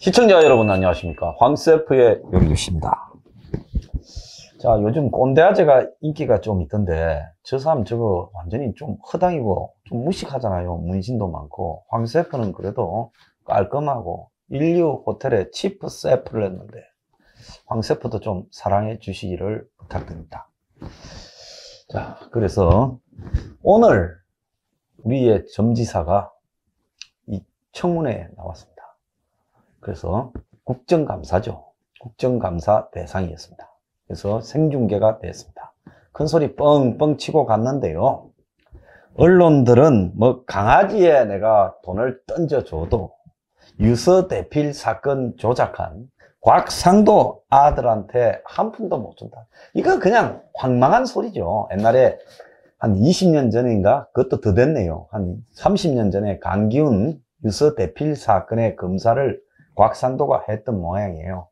시청자 여러분 안녕하십니까. 황세프의 요리교시입니다. 자, 요즘 꼰대아재가 인기가 좀 있던데 저 사람 저거 완전히 좀 허당이고 좀 무식하잖아요. 문신도 많고. 황세프는 그래도 깔끔하고 인류 호텔에 치프 세프를 했는데 황세프도 좀 사랑해 주시기를 부탁드립니다. 자, 그래서 오늘 우리의 점지사가 이 청문회에 나왔습니다. 그래서 국정감사죠. 국정감사 대상이었습니다. 그래서 생중계가 됐습니다. 큰 소리 뻥뻥 치고 갔는데요. 언론들은 뭐 강아지에 내가 돈을 던져줘도 유서대필 사건 조작한 곽상도 아들한테 한 푼도 못 준다. 이거 그냥 황망한 소리죠. 옛날에 한 20년 전인가? 그것도 더 됐네요. 한 30년 전에 강기훈 유서대필 사건의 검사를 곽상도가 했던 모양이에요.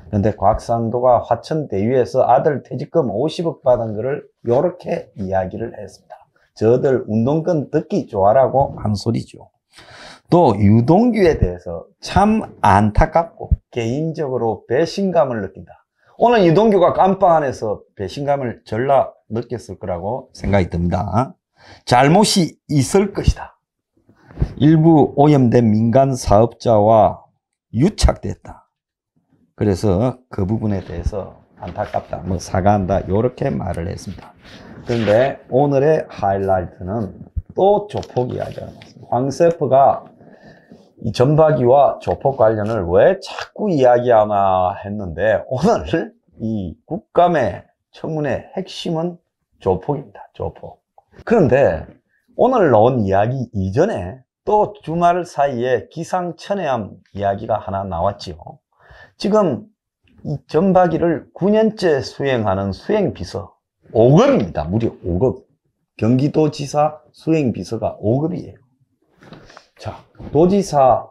그런데 곽상도가 화천대유에서 아들 퇴직금 50억 받은 거를 이렇게 이야기를 했습니다. 저들 운동권 듣기 좋아라고 한 소리죠. 또 유동규에 대해서 참 안타깝고 개인적으로 배신감을 느낀다. 오늘 유동규가 깜빵 안에서 배신감을 절라 느꼈을 거라고 생각이 듭니다. 잘못이 있을 것이다. 일부 오염된 민간 사업자와 유착됐다. 그래서 그 부분에 대해서 안타깝다, 뭐 사과한다, 이렇게 말을 했습니다. 그런데 오늘의 하이라이트는 또 조폭 이야기가 나왔습니다. 황세프가 이 전박이와 조폭 관련을 왜 자꾸 이야기하나 했는데 오늘 이 국감의 청문회 핵심은 조폭입니다. 조폭. 그런데 오늘 나온 이야기 이전에 또 주말 사이에 기상천외함 이야기가 하나 나왔지요. 지금 이 전박이를 9년째 수행하는 수행비서 5급입니다. 무려 5급. 경기도지사 수행비서가 5급이에요. 자, 도지사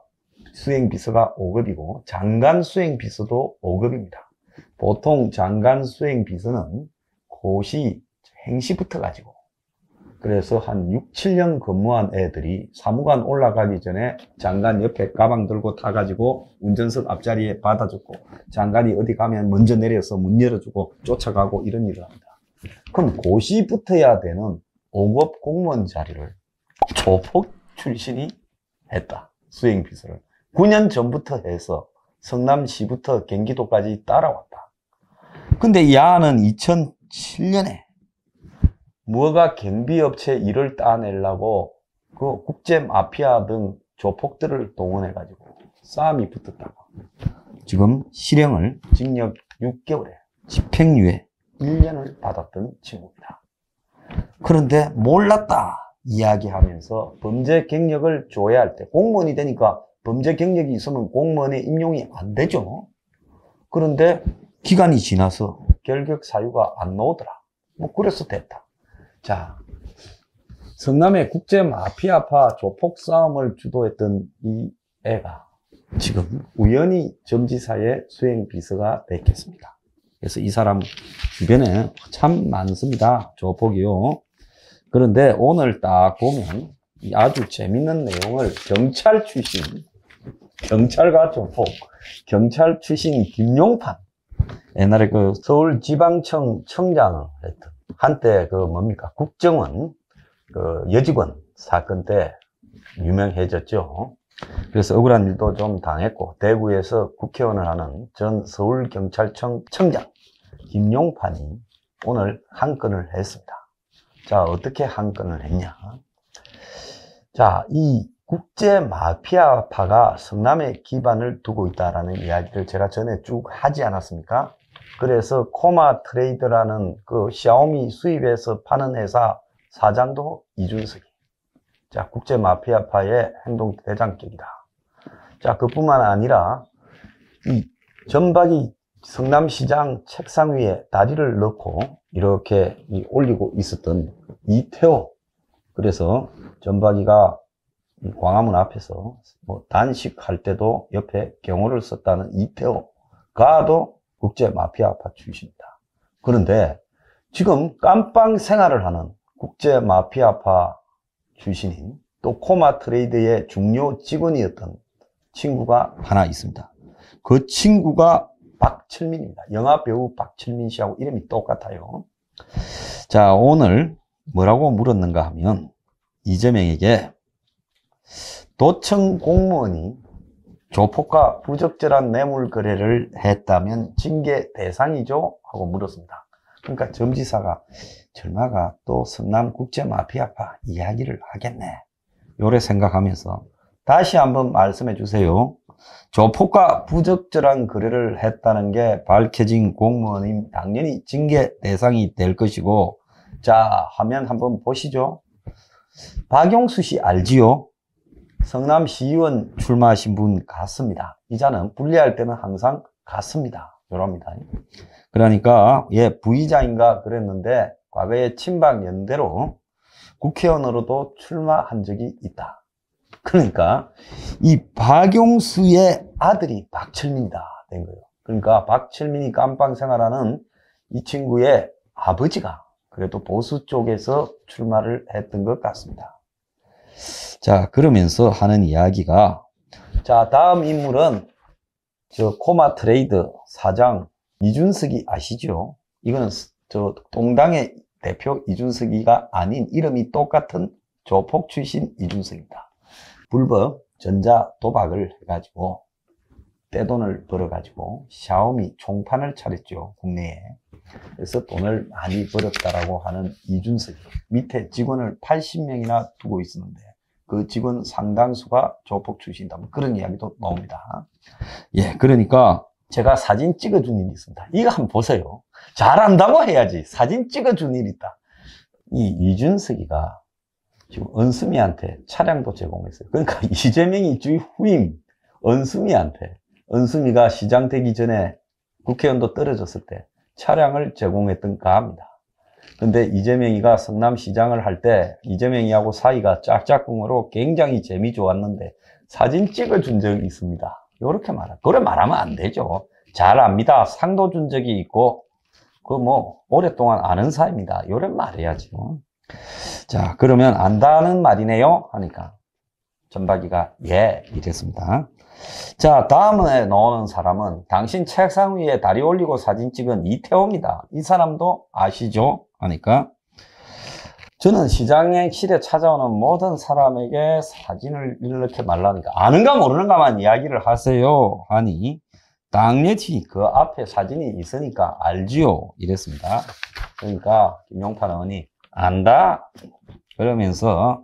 수행비서가 5급이고 장관 수행비서도 5급입니다. 보통 장관 수행비서는 고시 행시부터 가지고 그래서 한 6, 7년 근무한 애들이 사무관 올라가기 전에 장관 옆에 가방 들고 타가지고 운전석 앞자리에 받아주고 장관이 어디 가면 먼저 내려서 문 열어주고 쫓아가고 이런 일을 합니다. 그럼 고시 붙어야 되는 5급 공무원 자리를 조폭 출신이 했다. 수행비서를. 9년 전부터 해서 성남시부터 경기도까지 따라왔다. 근데 야는 2007년에 뭐가 경비업체 일을 따내려고 그 국제마피아 등 조폭들을 동원해가지고 싸움이 붙었다고. 지금 실형을 징역 6개월에 집행유예 1년을 받았던 친구입니다. 그런데 몰랐다 이야기하면서 범죄 경력을 조회할 때 공무원이 되니까 범죄 경력이 있으면 공무원에 임용이 안 되죠. 그런데 기간이 지나서 결격 사유가 안 나오더라. 뭐 그래서 됐다. 자, 성남의 국제마피아파 조폭 싸움을 주도했던 이 애가 지금 우연히 점지사의 수행비서가 됐겠습니다. 그래서 이 사람 주변에 참 많습니다. 조폭이요. 그런데 오늘 딱 보면 아주 재밌는 내용을 경찰 출신, 경찰과 조폭, 경찰 출신 김용판, 옛날에 그 서울지방청 청장을 했던 한때 그 뭡니까 국정원 그 여직원 사건 때 유명해졌죠. 그래서 억울한 일도 좀 당했고 대구에서 국회의원을 하는 전 서울경찰청 청장 김용판이 오늘 한 건을 했습니다. 자, 어떻게 한 건을 했냐. 자, 이 국제마피아파가 성남에 기반을 두고 있다라는 이야기를 제가 전에 쭉 하지 않았습니까? 그래서 코마 트레이드라는 그 샤오미 수입해서 파는 회사 사장도 이준석이. 자, 국제마피아파의 행동 대장격이다. 자, 그뿐만 아니라 이 전박이 성남시장 책상 위에 다리를 넣고 이렇게 올리고 있었던 이태호. 그래서 전박이가 광화문 앞에서 뭐 단식할 때도 옆에 경호를 썼다는 이태호가도 국제마피아파 출신입니다. 그런데 지금 깜빵 생활을 하는 국제마피아파 출신인 또 코마 트레이드의 중요 직원이었던 친구가 하나 있습니다. 그 친구가 박철민입니다. 영화 배우 박철민 씨하고 이름이 똑같아요. 자, 오늘 뭐라고 물었는가 하면 이재명에게 도청 공무원이 조폭과 부적절한 뇌물 거래를 했다면 징계 대상이죠? 하고 물었습니다. 그러니까 점지사가 절마가 또 성남 국제 마피아파 이야기를 하겠네. 요래 생각하면서 다시 한번 말씀해 주세요. 조폭과 부적절한 거래를 했다는 게 밝혀진 공무원이 당연히 징계 대상이 될 것이고, 자, 화면 한번 보시죠. 박용수 씨 알지요? 성남시의원 출마하신 분 같습니다. 이자는 분리할 때는 항상 같습니다. 요럽니다. 그러니까 부의장인가 그랬는데 과거에 친박연대로 국회의원으로도 출마한 적이 있다. 그러니까 이 박용수의 아들이 박철민이다 된 거예요. 그러니까 박철민이 깜빵 생활하는 이 친구의 아버지가 그래도 보수 쪽에서 출마를 했던 것 같습니다. 자, 그러면서 하는 이야기가, 자, 다음 인물은 저 코마 트레이드 사장 이준석이 아시죠? 이거는 저 동당의 대표 이준석이가 아닌 이름이 똑같은 조폭 출신 이준석입니다. 불법 전자 도박을 해가지고 떼돈을 벌어가지고 샤오미 총판을 차렸죠, 국내에. 그래서 돈을 많이 벌었다라고 하는 이준석이 밑에 직원을 80명이나 두고 있었는데 그 직원 상당수가 조폭 출신이다. 그런 이야기도 나옵니다. 예, 그러니까 제가 사진 찍어준 일이 있습니다. 이거 한번 보세요. 잘한다고 해야지. 사진 찍어준 일이 있다. 이 이준석이가 지금 은수미한테 차량도 제공했어요. 그러니까 이재명이 주의 후임 은수미한테, 은수미가 시장 되기 전에 국회의원도 떨어졌을 때 차량을 제공했던 가합니다. 근데 이재명이가 성남시장을 할 때 이재명이하고 사이가 짝짝꿍으로 굉장히 재미 좋았는데 사진 찍어준 적이 있습니다. 이렇게 그래 말하면 안 되죠. 잘 압니다. 상도 준 적이 있고 그 오랫동안 아는 사이입니다. 요래 말해야죠. 자, 그러면 안다는 말이네요 하니까 전박이가 예 이랬습니다. 자, 다음에 나오는 사람은 당신 책상 위에 다리 올리고 사진 찍은 이태호입니다. 이 사람도 아시죠? 하니까 저는 시장실에 찾아오는 모든 사람에게 사진을 이렇게 말라니까 아는가 모르는가만 이야기를 하세요 하니 당연히 그 앞에 사진이 있으니까 알지요 이랬습니다. 그러니까 김용판 의원이 안다 그러면서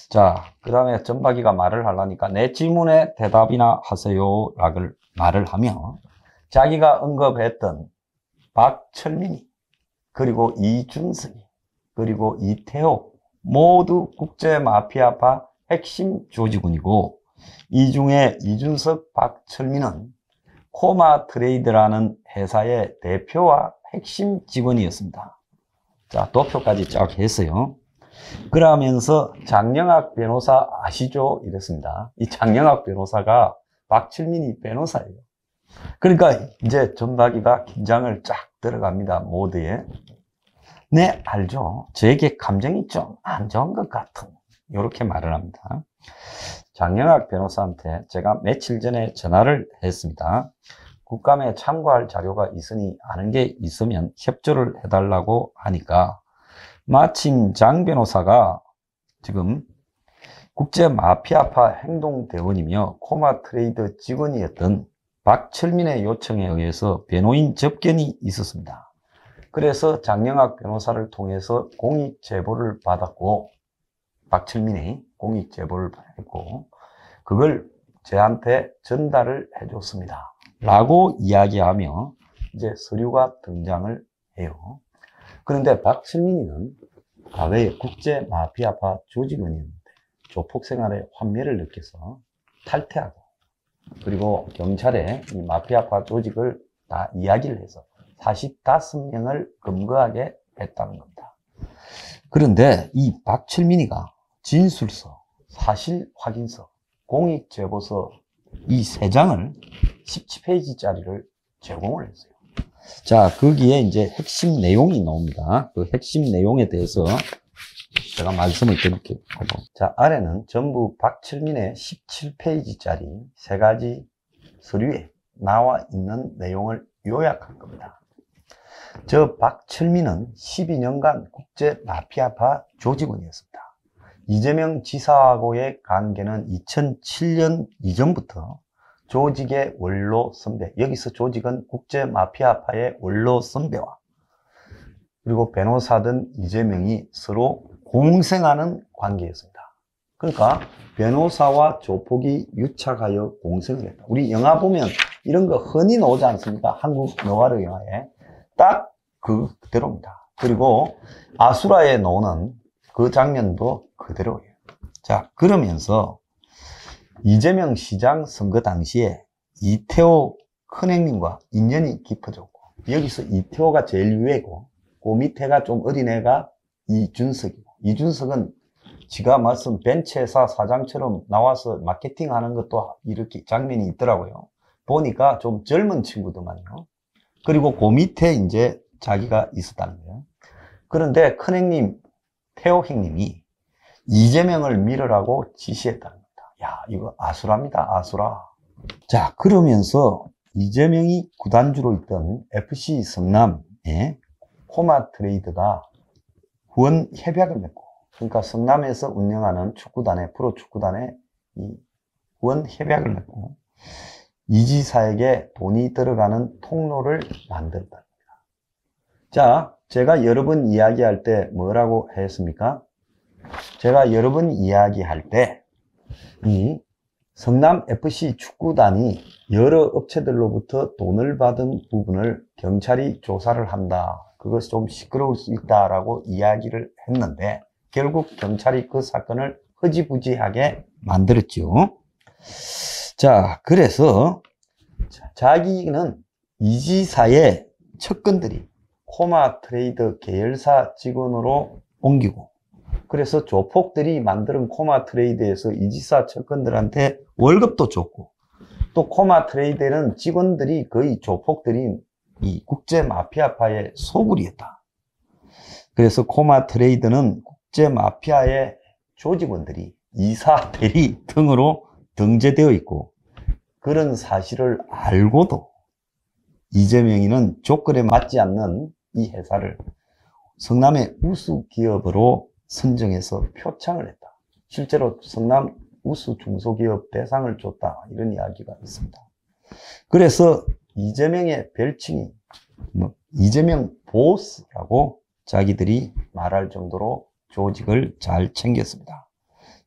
자, 그 다음에 전박이가 말을 하려니까 내 질문에 대답이나 하세요 라고 말을 하며 자기가 언급했던 박철민이 그리고 이준석이 그리고 이태호 모두 국제마피아파 핵심 조직원이고 이 중에 이준석, 박철민은 코마 트레이드라는 회사의 대표와 핵심 직원이었습니다. 자, 도표까지 쫙 했어요. 그러면서 장영학 변호사 아시죠? 이랬습니다. 이 장영학 변호사가 박철민이 변호사예요. 그러니까 이제 전박이가 긴장을 쫙 들어갑니다. 모드에. 네, 알죠. 저에게 감정이 좀 안 좋은 것 같은 이렇게 말을 합니다. 장영학 변호사한테 제가 며칠 전에 전화를 했습니다. 국감에 참고할 자료가 있으니 아는 게 있으면 협조를 해달라고 하니까 마침 장 변호사가 지금 국제마피아파 행동대원이며 코마 트레이드 직원이었던 박철민의 요청에 의해서 변호인 접견이 있었습니다. 그래서 장영학 변호사를 통해서 공익 제보를 받았고 박철민이 공익 제보를 받았고 그걸 저한테 전달을 해줬습니다. 라고 이야기하며 이제 서류가 등장을 해요. 그런데 박철민이는 과거에 국제 마피아파 조직원이었는데 조폭 생활에 환멸을 느껴서 탈퇴하고 그리고 경찰에 이 마피아파 조직을 다 이야기를 해서 45명을 검거하게 했다는 겁니다. 그런데 이 박철민이가 진술서, 사실 확인서, 공익제보서 이 3장을 17페이지짜리를 제공을 했어요. 자, 거기에 이제 핵심 내용이 나옵니다. 그 핵심 내용에 대해서 제가 말씀을 드릴게요. 자, 아래는 전부 박철민의 17페이지짜리 3가지 서류에 나와 있는 내용을 요약한 겁니다. 저 박철민은 12년간 국제 마피아파 조직원이었습니다. 이재명 지사하고의 관계는 2007년 이전부터 조직의 원로 선배, 여기서 조직은 국제 마피아파의 원로 선배와 그리고 변호사든 이재명이 서로 공생하는 관계였습니다. 그러니까 변호사와 조폭이 유착하여 공생을 했다. 우리 영화 보면 이런 거 흔히 나오지 않습니까? 한국 너와르 영화에. 딱 그대로입니다. 그리고 아수라에 나오는 그 장면도 그대로예요. 자, 그러면서 이재명 시장 선거 당시에 이태호 큰형님과 인연이 깊어졌고, 여기서 이태호가 제일 위에고, 그 밑에가 좀 어린애가 이준석이고, 이준석은 지가 말씀 벤츠회사 사장처럼 나와서 마케팅 하는 것도 이렇게 장면이 있더라고요. 보니까 좀 젊은 친구더만요. 그리고 그 밑에 이제 자기가 있었다는 거예요. 그런데 큰형님, 태호 형님이 이재명을 밀으라고 지시했다는 겁니다. 야, 이거 아수라입니다, 아수라. 자, 그러면서 이재명이 구단주로 있던 FC 성남의 코마 트레이드가 후원 협약을 맺고, 그러니까 성남에서 운영하는 축구단의, 프로축구단의 이 후원 협약을 맺고, 이 지사에게 돈이 들어가는 통로를 만들었다. 자, 제가 여러 번 이야기할 때 뭐라고 했습니까? 제가 여러 번 이야기할 때, 이 성남FC 축구단이 여러 업체들로부터 돈을 받은 부분을 경찰이 조사를 한다. 그것이 좀 시끄러울 수 있다라고 이야기를 했는데, 결국 경찰이 그 사건을 흐지부지하게 만들었죠. 자, 그래서 자기는 이 지사의 측근들이 코마 트레이드 계열사 직원으로 옮기고, 그래서 조폭들이 만드는 코마 트레이드에서 이 지사 측근들한테 월급도 줬고, 또 코마 트레이드는 직원들이 거의 조폭들인 이 국제 마피아파의 소굴이었다. 그래서 코마 트레이드는 국제 마피아의 조직원들이 이사, 대리 등으로 등재되어 있고, 그런 사실을 알고도 이재명이는 조건에 맞지 않는 이 회사를 성남의 우수 기업으로 선정해서 표창을 했다. 실제로 성남 우수 중소기업 대상을 줬다. 이런 이야기가 있습니다. 그래서 이재명의 별칭이 이재명 보스라고 자기들이 말할 정도로 조직을 잘 챙겼습니다.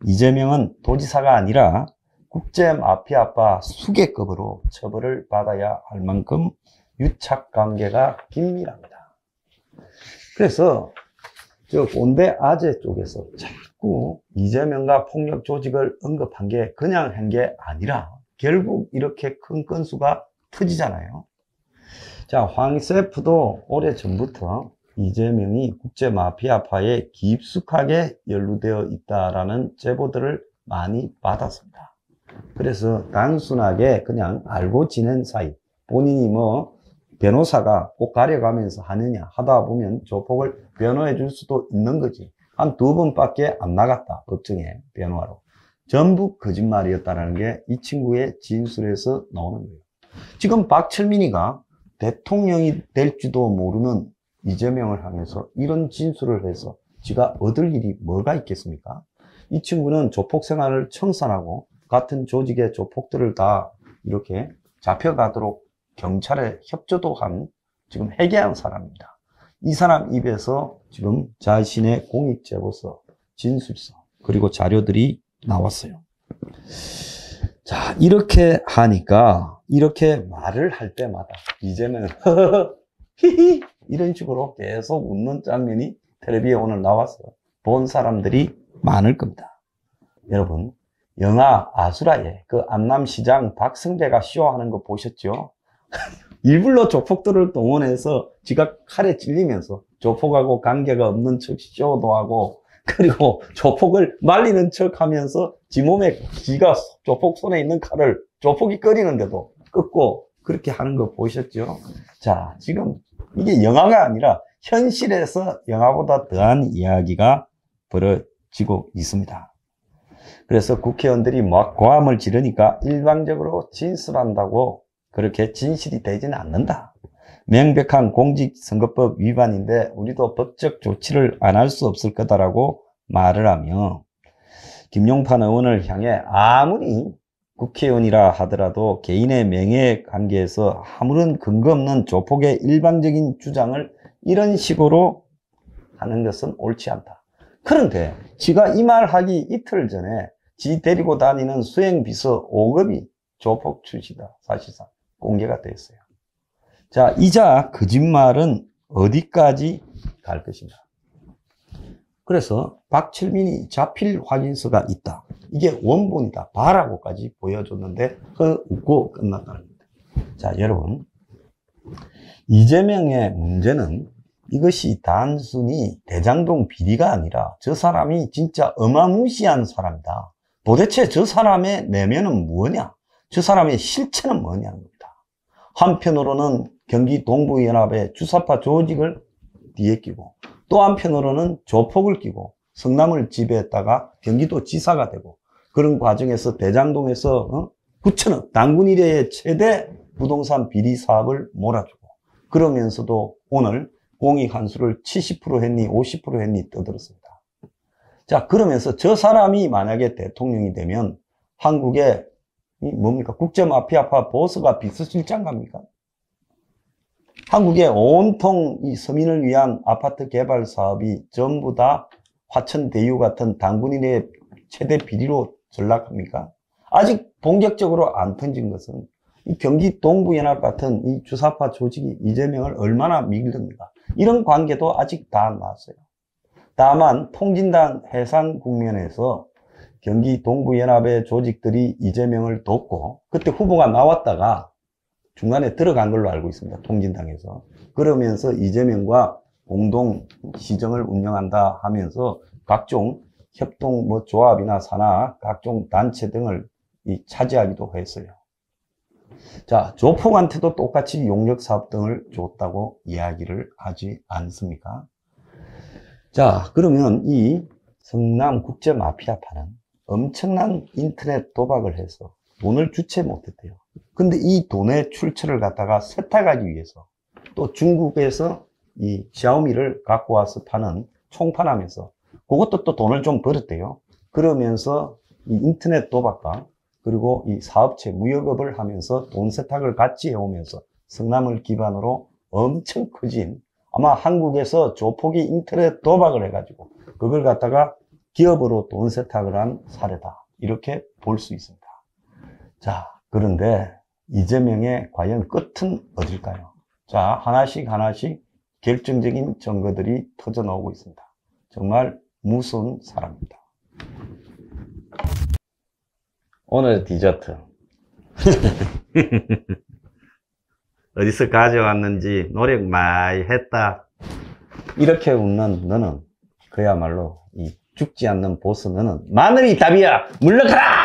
이재명은 도지사가 아니라 국제 마피아파 수계급으로 처벌을 받아야 할 만큼 유착 관계가 긴밀합니다. 그래서 저 꼰대 아재 쪽에서 자꾸 이재명과 폭력 조직을 언급한 게 그냥 한 게 아니라 결국 이렇게 큰 건수가 터지잖아요. 자, 황세프도 오래전부터 이재명이 국제 마피아파에 깊숙하게 연루되어 있다라는 제보들을 많이 받았습니다. 그래서 단순하게 그냥 알고 지낸 사이, 본인이 뭐 변호사가 꼭 가려가면서 하느냐 하다 보면 조폭을 변호해 줄 수도 있는 거지. 한 2번밖에 안 나갔다, 법정에 변호하러. 전부 거짓말이었다는 게 이 친구의 진술에서 나오는 거예요. 지금 박철민이가 대통령이 될지도 모르는 이재명을 향해서 이런 진술을 해서 지가 얻을 일이 뭐가 있겠습니까? 이 친구는 조폭 생활을 청산하고 같은 조직의 조폭들을 다 이렇게 잡혀가도록 경찰에 협조도 한 지금 회개한 사람입니다. 이 사람 입에서 지금 자신의 공익제보서, 진술서, 그리고 자료들이 나왔어요. 자, 이렇게 하니까 이렇게 말을 할 때마다 이제는 히히 이런 식으로 계속 웃는 장면이 텔레비에 오늘 나왔어요. 본 사람들이 많을 겁니다. 여러분, 영화 아수라에 그 안남시장 박성재가 쇼하는 거 보셨죠? 일부러 조폭들을 동원해서 지가 칼에 찔리면서 조폭하고 관계가 없는 척 쇼도 하고, 그리고 조폭을 말리는 척 하면서 지 몸에 지가 조폭 손에 있는 칼을 조폭이 꺼리는데도 끊고 그렇게 하는 거 보셨죠? 자, 지금 이게 영화가 아니라 현실에서 영화보다 더한 이야기가 벌어지고 있습니다. 그래서 국회의원들이 막 고함을 지르니까 일방적으로 진술한다고 그렇게 진실이 되지는 않는다. 명백한 공직선거법 위반인데 우리도 법적 조치를 안 할 수 없을 거다라고 말을 하며 김용판 의원을 향해 아무리 국회의원이라 하더라도 개인의 명예 관계에서 아무런 근거 없는 조폭의 일방적인 주장을 이런 식으로 하는 것은 옳지 않다. 그런데 지가 이 말 하기 이틀 전에 지 데리고 다니는 수행비서 5급이 조폭 출시다. 사실상 공개가 됐어요. 자, 이자 거짓말은 어디까지 갈 것인가? 그래서 박철민이 자필 확인서가 있다. 이게 원본이다. 봐라고까지 보여줬는데 웃고 끝났다는 겁니다. 자, 여러분, 이재명의 문제는 이것이 단순히 대장동 비리가 아니라 저 사람이 진짜 어마무시한 사람이다. 도대체 저 사람의 내면은 뭐냐? 저 사람의 실체는 뭐냐는 겁니다. 한편으로는 경기 동부연합의 주사파 조직을 뒤에 끼고 또 한편으로는 조폭을 끼고 성남을 지배했다가 경기도 지사가 되고 그런 과정에서 대장동에서 9천억 단군 이래의 최대 부동산 비리 사업을 몰아주고 그러면서도 오늘 공익 환수를 70% 했니 50% 했니 떠들었습니다. 자, 그러면서 저 사람이 만약에 대통령이 되면 한국의 뭡니까? 국제마피아파 보스가 비서실장 갑니까? 한국의 온통 이 서민을 위한 아파트 개발 사업이 전부 다 화천대유 같은 단군인의 최대 비리로 전락합니까? 아직 본격적으로 안 던진 것은 이 경기 동부연합 같은 이 주사파 조직이 이재명을 얼마나 믿습니까? 이런 관계도 아직 다 안 나왔어요. 다만 통진당 해산 국면에서 경기 동부연합의 조직들이 이재명을 돕고 그때 후보가 나왔다가 중간에 들어간 걸로 알고 있습니다. 통진당에서. 그러면서 이재명과 공동 시정을 운영한다 하면서 각종 협동 조합이나 산하 각종 단체 등을 차지하기도 했어요. 자, 조폭한테도 똑같이 용역 사업 등을 줬다고 이야기를 하지 않습니까? 자, 그러면 이 성남 국제 마피아파는 엄청난 인터넷 도박을 해서 돈을 주체 못했대요. 근데 이 돈의 출처를 갖다가 세탁하기 위해서 또 중국에서 이 샤오미를 갖고 와서 파는 총판하면서 그것도 또 돈을 좀 벌었대요. 그러면서 이 인터넷 도박과 그리고 이 사업체 무역업을 하면서 돈 세탁을 같이 해오면서 성남을 기반으로 엄청 커진 아마 한국에서 조폭이 인터넷 도박을 해가지고 그걸 갖다가 기업으로 돈 세탁을 한 사례다. 이렇게 볼 수 있습니다. 자, 그런데 이재명의 과연 끝은 어딜까요? 자, 하나씩 결정적인 증거들이 터져 나오고 있습니다. 정말 무서운 사람입니다. 오늘 디저트 어디서 가져왔는지 노력 많이 했다. 이렇게 웃는 너는 그야말로 이 죽지 않는 보스 너는 마늘이 답이야. 물러가라.